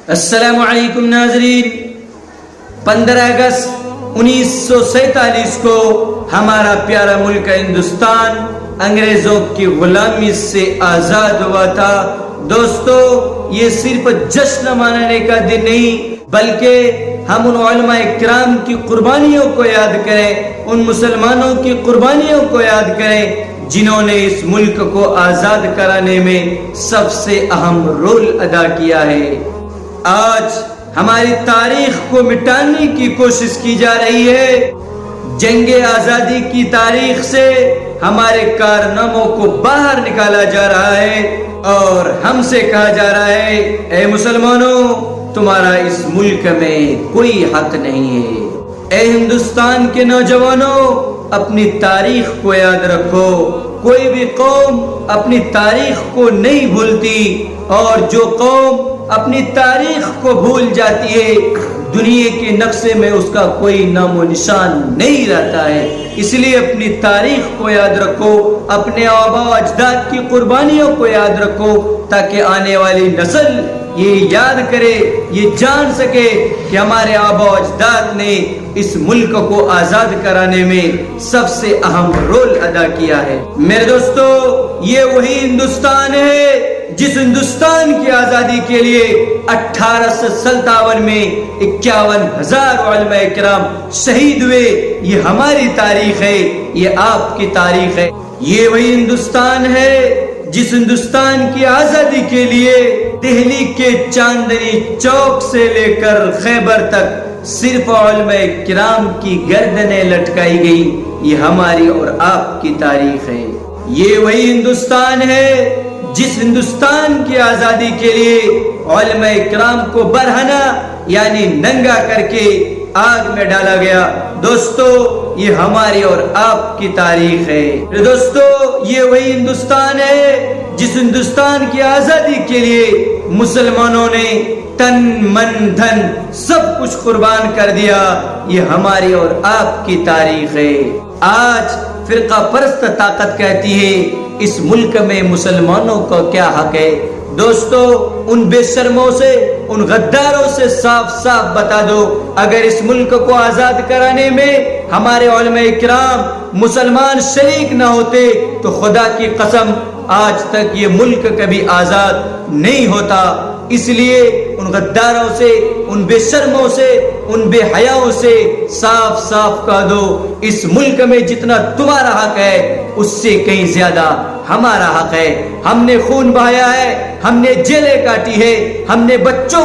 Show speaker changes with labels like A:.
A: السلام علیکم ناظرین، 15 اگست 1947 کو ہمارا پیارا ملک ہندوستان انگریزوں کی غلامی سے آزاد ہوا تھا۔ دوستو، یہ صرف جشن منانے کا دن نہیں بلکہ ہم ان علماء کرام کی قربانیوں کو یاد کریں، ان مسلمانوں کی قربانیوں کو یاد کریں جنہوں نے اس ملک کو آزاد کرانے میں سب سے اہم رول ادا کیا ہے۔ آج ہماری تاریخ کو مٹانے کی کوشش کی جا رہی ہے۔ جنگ آزادی کی تاریخ سے ہمارے کارناموں کو باہر نکالا جا رہا ہے اور ہم سے کہا جا رہا ہے، اے مسلمانوں، تمہارا اس ملک میں کوئی حق نہیں ہے۔ اے ہندوستان کے نوجوانوں، اپنی تاریخ کو یاد رکھو۔ کوئی بھی قوم اپنی تاریخ کو نہیں بھولتی، اور جو قوم اپنی تاریخ کو بھول جاتی ہے دنیا کے نقشے میں اس کا کوئی نام و نشان نہیں رہتا ہے۔ اس لیے اپنی تاریخ کو یاد رکھو، اپنے آباء و اجداد کی قربانیوں کو یاد رکھو، تاکہ آنے والی نسل یہ یاد کرے، یہ جان سکے کہ ہمارے آباء و اجداد نے اس ملک کو آزاد کرانے میں سب سے اہم رول ادا کیا ہے۔ میرے دوستو، یہ وہی ہندوستان ہے جس ہندوستان کی آزادی کے لیے 1857 میں 51,000 علماء کرام شہید ہوئے۔ یہ ہماری تاریخ ہے، یہ آپ کی تاریخ ہے۔ یہ وہی ہندوستان ہے جس ہندوستان کی آزادی کے لیے دہلی کے چاندنی چوک سے لے کر خیبر تک صرف علماء کرام کی گردنیں لٹکائی گئی۔ یہ ہماری اور آپ کی تاریخ ہے۔ یہ وہی ہندوستان ہے جس ہندوستان کی آزادی کے لیے علماء کرام کو برہنہ یعنی ننگا کر کے آگ میں ڈالا گیا۔ دوستو، یہ ہماری اور آپ کی تاریخ ہے۔ دوستو، یہ وہی ہندوستان ہے جس ہندوستان کی آزادی کے لیے مسلمانوں نے تن من دھن سب کچھ قربان کر دیا۔ یہ ہماری اور آپ کی تاریخ ہے۔ آج فرقہ پرست طاقت کہتی ہے اس ملک میں مسلمانوں کا کیا حق ہے۔ دوستو، ان بے شرموں سے، ان غداروں سے صاف صاف بتا دو، اگر اس ملک کو آزاد کرانے میں ہمارے علماء کرام مسلمان شریک نہ ہوتے تو خدا کی قسم آج تک یہ ملک کبھی آزاد نہیں ہوتا۔ اس لیے ان غداروں سے، ان بے شرموں سے، ان بے حیاؤں سے صاف صاف کہہ دو، اس ملک میں جتنا تمہارا حق ہے اس سے کہیں زیادہ ہمارا حق ہے۔ ہم نے خون بہایا ہے، ہم نے جیلیں کاٹی ہے، ہم نے بچوں کو